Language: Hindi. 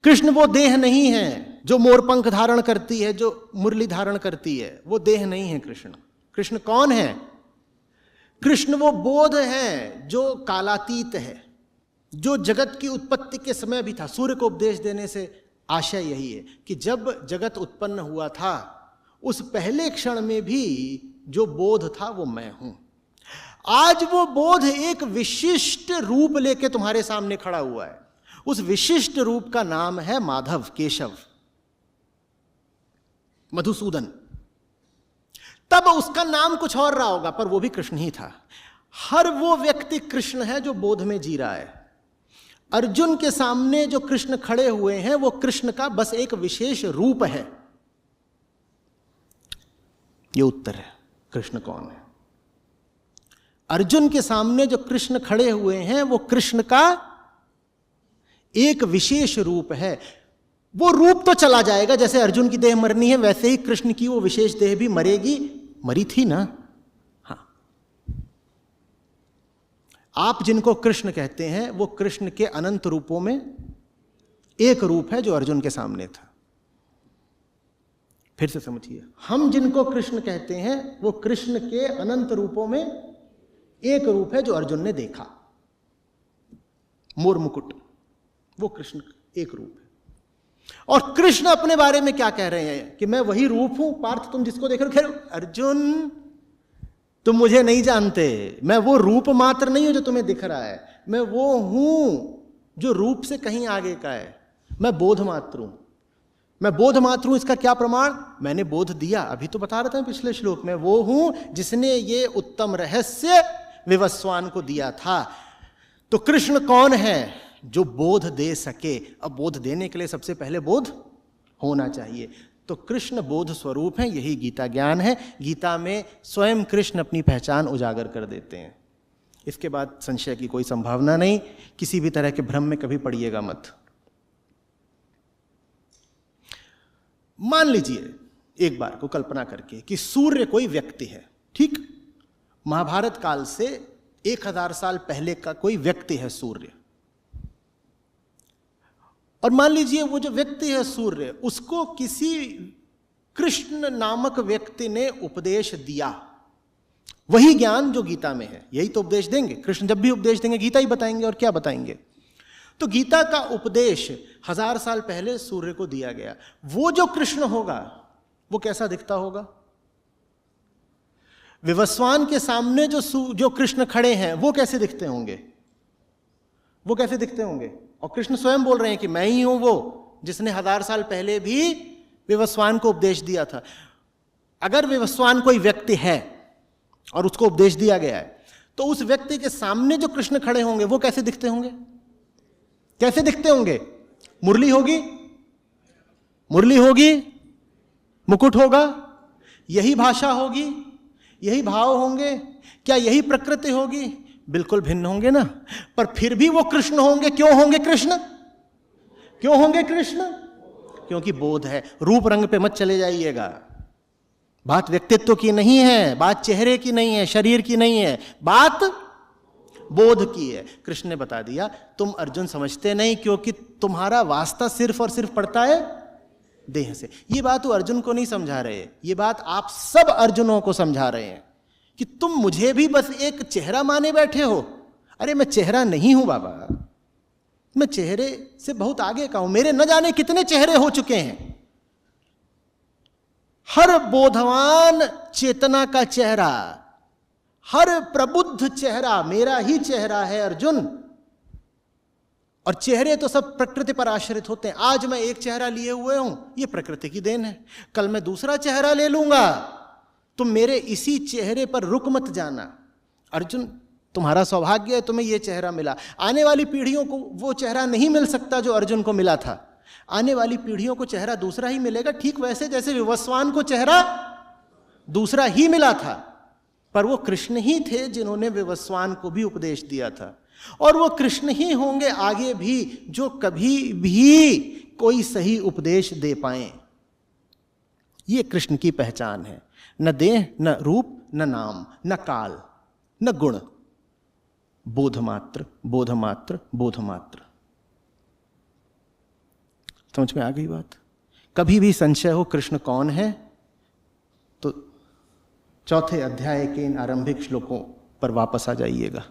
कृष्ण वो देह नहीं है जो मोरपंख धारण करती है, जो मुरली धारण करती है, वो देह नहीं है कृष्ण। कृष्ण कौन है? कृष्ण वो बोध है जो कालातीत है, जो जगत की उत्पत्ति के समय भी था। सूर्य को उपदेश देने से आशय यही है कि जब जगत उत्पन्न हुआ था उस पहले क्षण में भी जो बोध था वो मैं हूं। आज वो बोध एक विशिष्ट रूप लेके तुम्हारे सामने खड़ा हुआ है। उस विशिष्ट रूप का नाम है माधव, केशव, मधुसूदन। तब उसका नाम कुछ और रहा होगा, पर वो भी कृष्ण ही था। हर वो व्यक्ति कृष्ण है जो बोध में जी रहा है। अर्जुन के सामने जो कृष्ण खड़े हुए हैं वो कृष्ण का बस एक विशेष रूप है। ये उत्तर है, कृष्ण कौन है। अर्जुन के सामने जो कृष्ण खड़े हुए हैं वो कृष्ण का एक विशेष रूप है। वो रूप तो चला जाएगा, जैसे अर्जुन की देह मरनी है वैसे ही कृष्ण की वो विशेष देह भी मरेगी। मरी थी ना। हाँ, आप जिनको कृष्ण कहते हैं वो कृष्ण के अनंत रूपों में एक रूप है जो अर्जुन के सामने था। फिर से समझिए, हम जिनको कृष्ण कहते हैं वो कृष्ण के अनंत रूपों में एक रूप है जो अर्जुन ने देखा। मोर मुकुट, वो कृष्ण एक रूप है। और कृष्ण अपने बारे में क्या कह रहे हैं कि मैं वही रूप हूं। पार्थ, तुम जिसको देख रहे हो, अर्जुन तुम मुझे नहीं जानते, मैं वो रूप मात्र नहीं हूं जो तुम्हें दिख रहा है, मैं वो हूं जो रूप से कहीं आगे का है। मैं बोध मात्र हूं, मैं बोध मात्र हूं। इसका क्या प्रमाण? मैंने बोध दिया, अभी तो बता रहा था पिछले श्लोक में। वो हूं जिसने ये उत्तम रहस्य विवस्वान को दिया था। तो कृष्ण कौन है? जो बोध दे सके। अब बोध देने के लिए सबसे पहले बोध होना चाहिए। तो कृष्ण बोध स्वरूप है, यही गीता ज्ञान है। गीता में स्वयं कृष्ण अपनी पहचान उजागर कर देते हैं। इसके बाद संशय की कोई संभावना नहीं। किसी भी तरह के भ्रम में कभी पड़िएगा मत। मान लीजिए एक बार को कल्पना करके कि सूर्य कोई व्यक्ति है, ठीक? महाभारत काल से 1000 साल पहले का कोई व्यक्ति है सूर्य। और मान लीजिए वो जो व्यक्ति है सूर्य, उसको किसी कृष्ण नामक व्यक्ति ने उपदेश दिया, वही ज्ञान जो गीता में है। यही तो उपदेश देंगे कृष्ण। जब भी उपदेश देंगे गीता ही बताएंगे, और क्या बताएंगे। तो गीता का उपदेश 1000 साल पहले सूर्य को दिया गया। वो जो कृष्ण होगा वो कैसा दिखता होगा? विवस्वान के सामने जो कृष्ण खड़े हैं वो कैसे दिखते होंगे? वो कैसे दिखते होंगे? और कृष्ण स्वयं बोल रहे हैं कि मैं ही हूं वो जिसने 1000 साल पहले भी विवस्वान को उपदेश दिया था। अगर विवस्वान कोई व्यक्ति है और उसको उपदेश दिया गया है, तो उस व्यक्ति के सामने जो कृष्ण खड़े होंगे वो कैसे दिखते होंगे? कैसे दिखते होंगे? मुरली होगी, मुरली होगी, मुकुट होगा, यही भाषा होगी, यही भाव होंगे, क्या यही प्रकृति होगी? बिल्कुल भिन्न होंगे ना। पर फिर भी वो कृष्ण होंगे। क्यों होंगे कृष्ण? क्यों होंगे कृष्ण? क्योंकि बोध है। रूप रंग पे मत चले जाइएगा। बात व्यक्तित्व की नहीं है, बात चेहरे की नहीं है, शरीर की नहीं है, बात बोध की है। कृष्ण ने बता दिया, तुम अर्जुन समझते नहीं क्योंकि तुम्हारा वास्ता सिर्फ और सिर्फ पड़ता है देह से। ये बात वो अर्जुन को नहीं समझा रहे, ये बात आप सब अर्जुनों को समझा रहे हैं कि तुम मुझे भी बस एक चेहरा माने बैठे हो। अरे मैं चेहरा नहीं हूं बाबा, मैं चेहरे से बहुत आगे का हूं। मेरे न जाने कितने चेहरे हो चुके हैं। हर बोधवान चेतना का चेहरा, हर प्रबुद्ध चेहरा मेरा ही चेहरा है अर्जुन। और चेहरे तो सब प्रकृति पर आश्रित होते हैं। आज मैं एक चेहरा लिए हुए हूं, ये प्रकृति की देन है। कल मैं दूसरा चेहरा ले लूंगा। तुम मेरे इसी चेहरे पर रुक मत जाना। अर्जुन, तुम्हारा सौभाग्य है, तुम्हें यह चेहरा मिला। आने वाली पीढ़ियों को वो चेहरा नहीं मिल सकता जो अर्जुन को मिला था। आने वाली पीढ़ियों को चेहरा दूसरा ही मिलेगा, ठीक वैसे जैसे विवस्वान को चेहरा दूसरा ही मिला था। पर वो कृष्ण ही थे जिन्होंने विवस्वान को भी उपदेश दिया था। और वो कृष्ण ही होंगे आगे भी जो कभी भी कोई सही उपदेश दे पाए। ये कृष्ण की पहचान है। न देह, न रूप, न नाम, न काल, न गुण, बोधमात्र, बोधमात्र, बोधमात्र। समझ में आ गई बात? कभी भी संशय हो कृष्ण कौन है तो चौथे अध्याय के इन आरंभिक श्लोकों पर वापस आ जाइएगा।